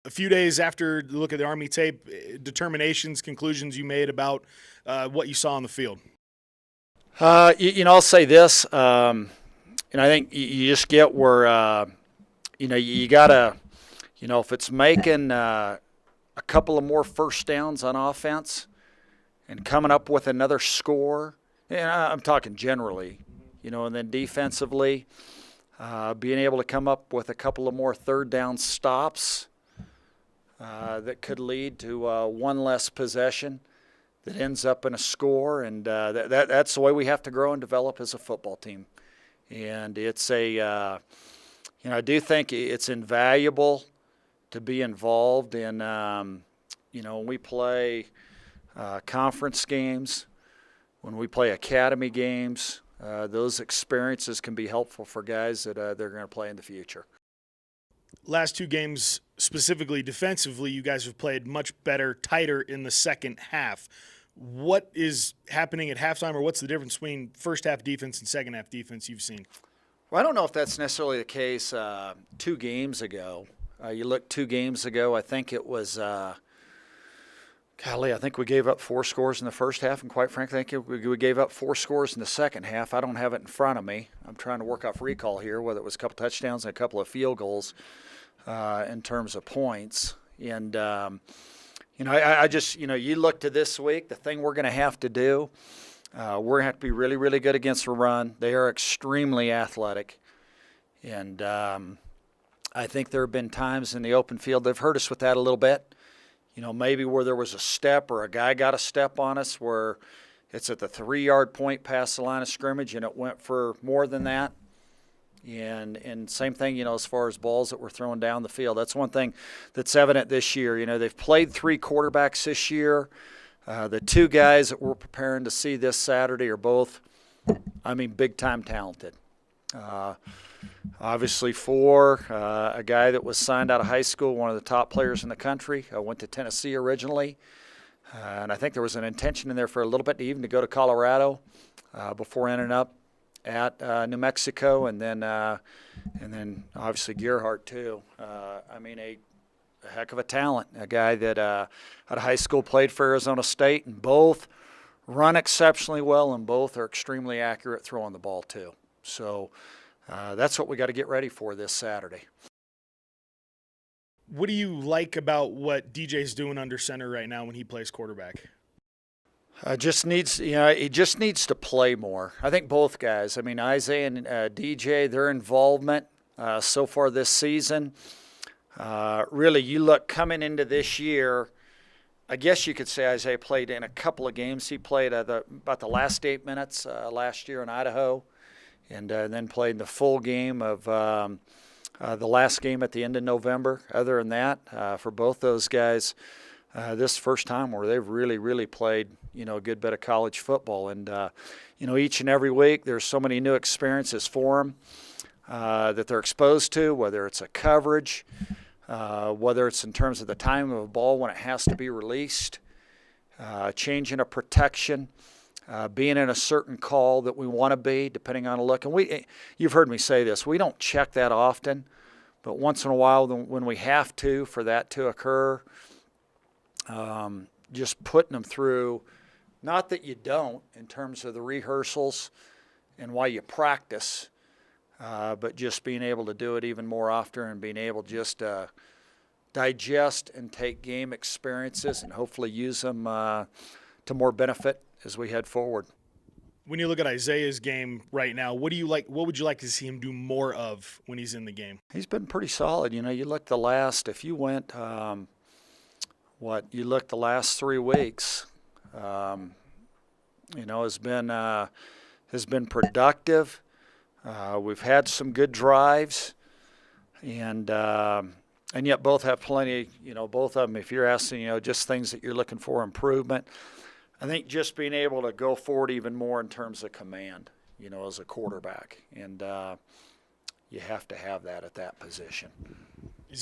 A few days after the look at the Army tape, determinations, conclusions you made about what you saw on the field? I'll say this, and I think you just get where, you got to, if it's making a couple of more first downs on offense and coming up with another score, and I'm talking generally, and then defensively, being able to come up with a couple of more third down stops that could lead to one less possession that ends up in a score, and that's the way we have to grow and develop as a football team. And it's I do think it's invaluable to be involved in, when we play conference games, when we play academy games, those experiences can be helpful for guys that they're going to play in the future. Last two games, specifically defensively, you guys have played much better, tighter in the second half. What is happening at halftime, or what's the difference between first half defense and second half defense you've seen? Well, I don't know if that's necessarily the case 2 games ago. You look 2 games ago, I think it was, I think we gave up 4 scores in the first half, and quite frankly, I think we gave up 4 scores in the second half. I don't have it in front of me. I'm trying to work off recall here, whether it was a couple touchdowns and a couple of field goals in terms of points. And, I just, you look to this week, the thing we're going to have to do, we're going to have to be really, really good against the run. They are extremely athletic. And I think there have been times in the open field they've hurt us with that a little bit. Maybe where there was a step or a guy got a step on us where it's at the 3-yard point past the line of scrimmage and it went for more than that. And same thing, as far as balls that were thrown down the field. That's one thing that's evident this year. They've played 3 quarterbacks this year. The 2 guys that we're preparing to see this Saturday are both, big-time talented. Obviously, a guy that was signed out of high school, one of the top players in the country, went to Tennessee originally. And I think there was an intention in there for a little bit even to go to Colorado before ending up at New Mexico, and then obviously Gerhardt too. A heck of a talent, a guy that out of high school played for Arizona State, and both run exceptionally well, and both are extremely accurate throwing the ball too. So that's what we got to get ready for this Saturday. What do you like about what DJ's doing under center right now when he plays quarterback? He just needs to play more. I think both guys. Isaiah and DJ, their involvement so far this season. Really, you look coming into this year, I guess you could say Isaiah played in a couple of games. He played about the last 8 minutes last year in Idaho, and then played the full game of the last game at the end of November. Other than that, for both those guys, this first time where they've really, really played, a good bit of college football. And, each and every week there's so many new experiences for them that they're exposed to, whether it's a coverage, whether it's in terms of the timing of a ball when it has to be released, changing a protection, being in a certain call that we want to be, depending on a look. And you've heard me say this, we don't check that often, but once in a while when we have to, for that to occur, just putting them through, not that you don't in terms of the rehearsals and why you practice, but just being able to do it even more often and being able just to digest and take game experiences and hopefully use them to more benefit as we head forward. When you look at Isaiah's game right now, what would you like to see him do more of when he's in the game? He's been pretty solid. You look if you went you look the last 3 weeks, has been productive. We've had some good drives, and yet both have plenty. Both of them. If you're asking, just things that you're looking for improvement, I think just being able to go forward even more in terms of command, as a quarterback, and you have to have that at that position.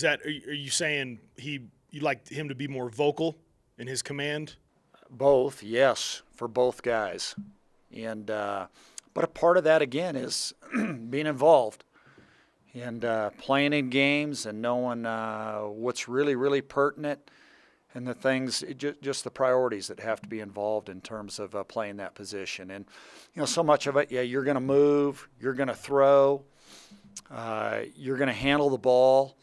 Are you saying you'd like him to be more vocal in his command? Both, yes, for both guys. And but a part of that, again, is being involved. and playing in games and knowing what's really, really pertinent and the things, just the priorities that have to be involved in terms of playing that position. And, so much of it, you're going to move, you're going to throw, you're going to handle the ball,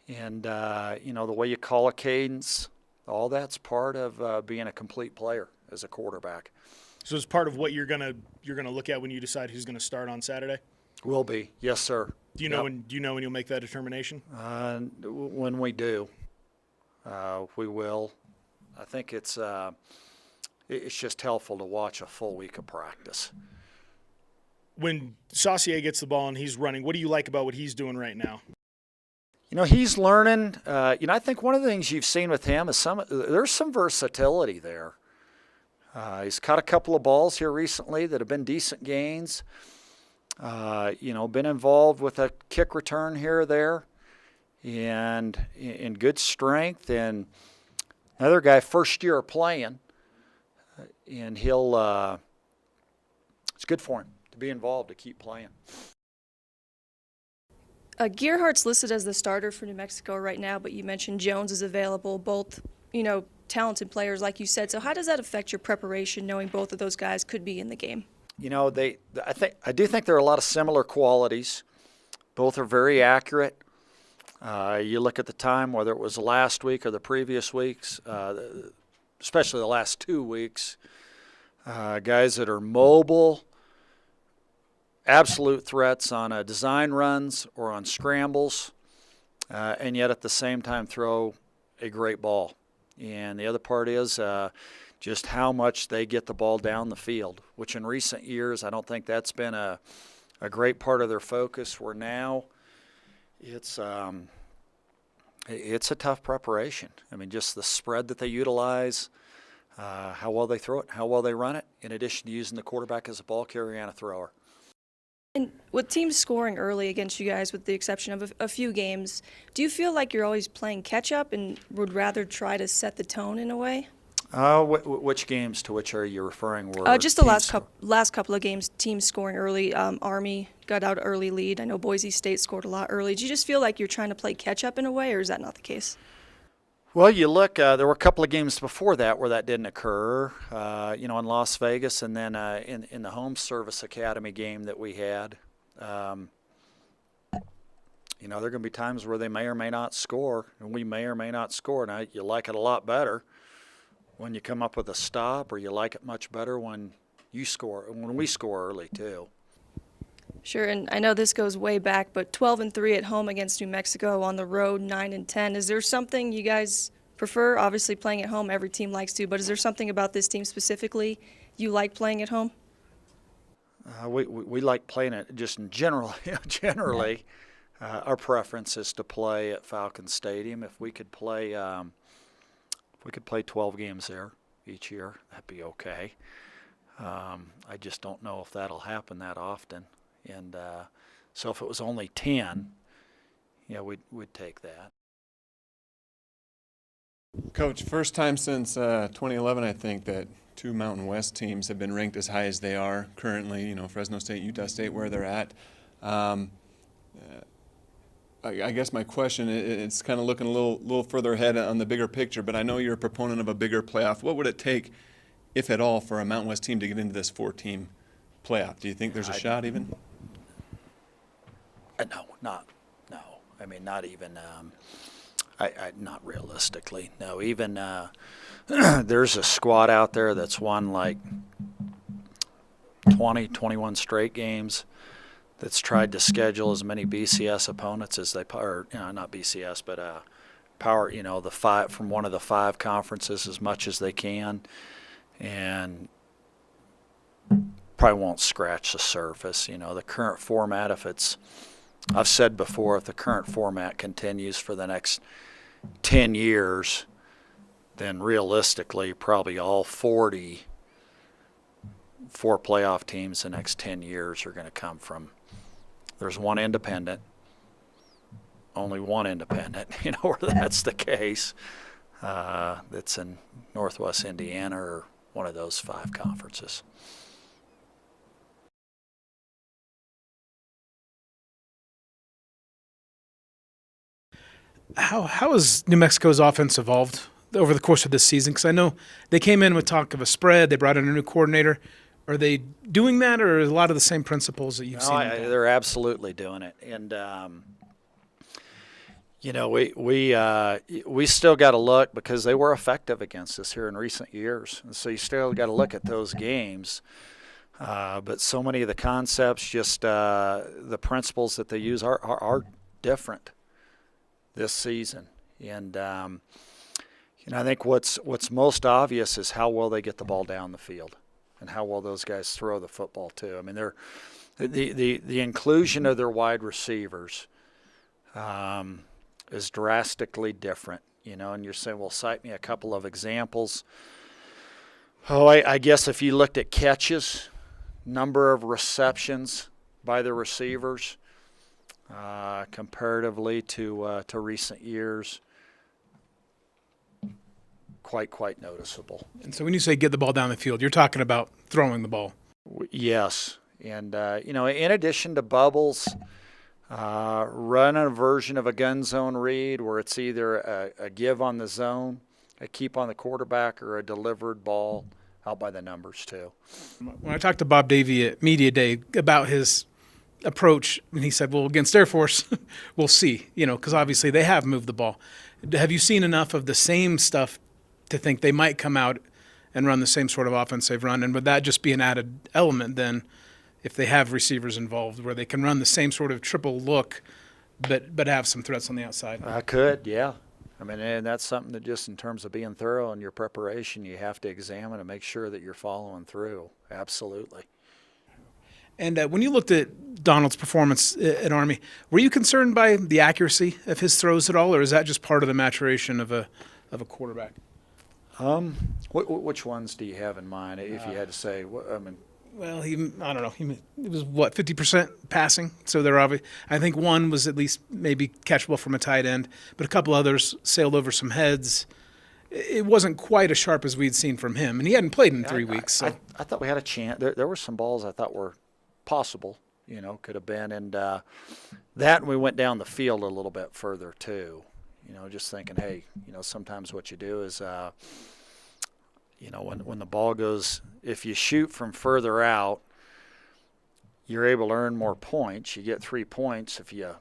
and, the way you call a cadence, all that's part of being a complete player as a quarterback. So it's part of what you're gonna look at when you decide who's gonna start on Saturday. Will be, yes, sir. Do you know when you'll make that determination? When we do, we will. I think it's just helpful to watch a full week of practice. When Saucier gets the ball and he's running, what do you like about what he's doing right now? He's learning. I think one of the things you've seen with him is there's some versatility there. He's caught a couple of balls here recently that have been decent gains. Been involved with a kick return here or there, and in good strength. And another guy, first year playing, and it's good for him to be involved, to keep playing. Gearhart's listed as the starter for New Mexico right now, but you mentioned Jones is available, both, talented players, like you said. So how does that affect your preparation, knowing both of those guys could be in the game? I do think there are a lot of similar qualities. Both are very accurate. You look at the time, whether it was last week or the previous weeks, especially the last 2 weeks, guys that are mobile, absolute threats on design runs or on scrambles, and yet at the same time throw a great ball. And the other part is just how much they get the ball down the field, which in recent years I don't think that's been a great part of their focus, where now it's a tough preparation. I mean, just the spread that they utilize, how well they throw it, how well they run it, in addition to using the quarterback as a ball carrier and a thrower. And with teams scoring early against you guys, with the exception of a few games, do you feel like you're always playing catch-up and would rather try to set the tone in a way? Which games to which are you referring? Just the last couple of games, teams scoring early. Army got out early lead. I know Boise State scored a lot early. Do you just feel like you're trying to play catch-up in a way, or is that not the case? Well, you look, there were a couple of games before that where that didn't occur, in Las Vegas, and then in the Home Service Academy game that we had. There are going to be times where they may or may not score, and we may or may not score. Now, you like it a lot better when you come up with a stop, or you like it much better when we score early too. Sure, and I know this goes way back, but 12-3 at home against New Mexico, on the road 9-10. Is there something you guys prefer? Obviously, playing at home, every team likes to, but is there something about this team specifically you like playing at home? We like playing it just in general. Generally, our preference is to play at Falcon Stadium. If we could play 12 games there each year, that'd be okay. I just don't know if that'll happen that often. And so if it was only 10, we'd take that. Coach, first time since 2011, I think, that two Mountain West teams have been ranked as high as they are currently. Fresno State, Utah State, where they're at. I guess my question, it's kind of looking a little further ahead on the bigger picture, but I know you're a proponent of a bigger playoff. What would it take, if at all, for a Mountain West team to get into this 4-team playoff? Do you think there's a shot even? No. I mean, not even. Not realistically. No. Even there's a squad out there that's won like 20, 21 straight games. That's tried to schedule as many BCS opponents as they, or not BCS, but power. The five from one of the 5 conferences as much as they can, and probably won't scratch the surface. The current format, I've said before, if the current format continues for the next 10 years, then realistically probably all 4 playoff teams the next 10 years are going to come from, there's one independent, only one independent, where that's the case, that's in Northwest Indiana or one of those 5 conferences. How has New Mexico's offense evolved over the course of this season? Because I know they came in with talk of a spread. They brought in a new coordinator. Are they doing that, or a lot of the same principles that you've No, seen? in the past? they're absolutely doing it, and we still got to look because they were effective against us here in recent years, and so you still got to look at those games. But so many of the concepts, just the principles that they use are different this season, and I think what's most obvious is how well they get the ball down the field, and how well those guys throw the football too. I mean, the inclusion of their wide receivers is drastically different, and you're saying, well, cite me a couple of examples. Oh, I guess if you looked at catches, number of receptions by the receivers comparatively to recent years, quite noticeable. And so when you say get the ball down the field, you're talking about throwing the ball. Yes, and in addition to bubbles, run a version of a gun zone read where it's either a give on the zone, a keep on the quarterback, or a delivered ball out by the numbers too. When I talked to Bob Davey at Media Day about his approach, and he said, well, against Air Force, we'll see, because obviously they have moved the ball. Have you seen enough of the same stuff to think they might come out and run the same sort of offense they've run? And would that just be an added element then if they have receivers involved where they can run the same sort of triple look but have some threats on the outside? I could, yeah. I mean, and that's something that just in terms of being thorough in your preparation, you have to examine and make sure that you're following through. Absolutely. And when you looked at Donald's performance at Army, were you concerned by the accuracy of his throws at all, or is that just part of the maturation of a quarterback? Which ones do you have in mind? If you had to say, Well, I don't know. It was 50% passing. So they're obvious. I think one was at least maybe catchable from a tight end, but a couple others sailed over some heads. It wasn't quite as sharp as we'd seen from him, and he hadn't played in 3 weeks. So I thought we had a chance. There were some balls I thought were possible, could have been, and that we went down the field a little bit further too. Just thinking, hey, sometimes what you do is, when the ball goes, if you shoot from further out, you're able to earn more points. You get 3 points if you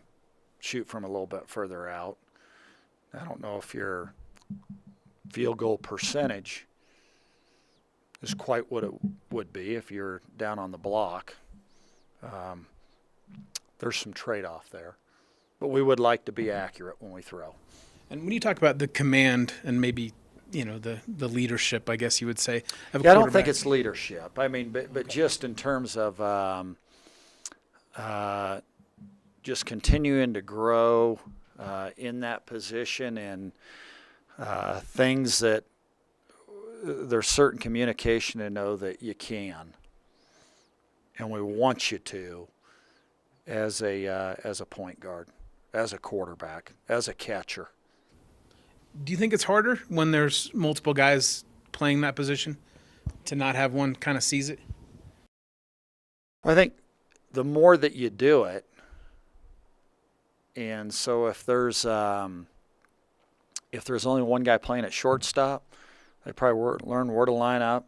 shoot from a little bit further out. I don't know if your field goal percentage is quite what it would be if you're down on the block. There's some trade-off there. But we would like to be accurate when we throw. And when you talk about the command and maybe the leadership, I guess you would say. Of a Yeah, I don't quarterback. think it's leadership. I mean, but just in terms of just continuing to grow in that position and things that there's certain communication to know that you can, and we want you to, as a point guard, as a quarterback, as a catcher. Do you think it's harder when there's multiple guys playing that position to not have one kind of seize it? I think the more that you do it, and so if there's only one guy playing at shortstop, they probably learn where to line up,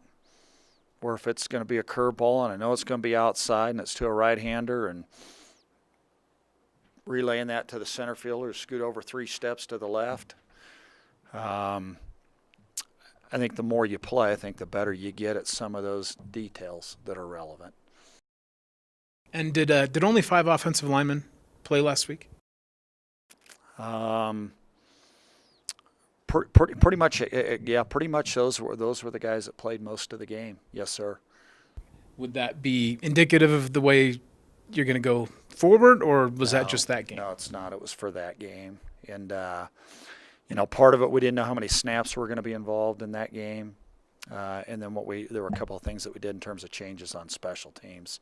or if it's going to be a curveball and I know it's going to be outside and it's to a right-hander, and relaying that to the center fielder, scoot over 3 steps to the left. I think the more you play, I think the better you get at some of those details that are relevant. And did only 5 offensive linemen play last week? Pretty much, yeah. Pretty much those were the guys that played most of the game. Yes, sir. Would that be indicative of the way you're going to go forward, or was that just that game? No, it's not. It was for that game, and part of it we didn't know how many snaps were going to be involved in that game, and then there were a couple of things that we did in terms of changes on special teams,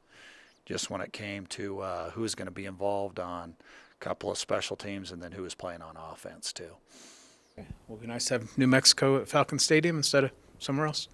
just when it came to who was going to be involved on a couple of special teams, and then who was playing on offense too. Well, it'd be nice to have New Mexico at Falcon Stadium instead of somewhere else.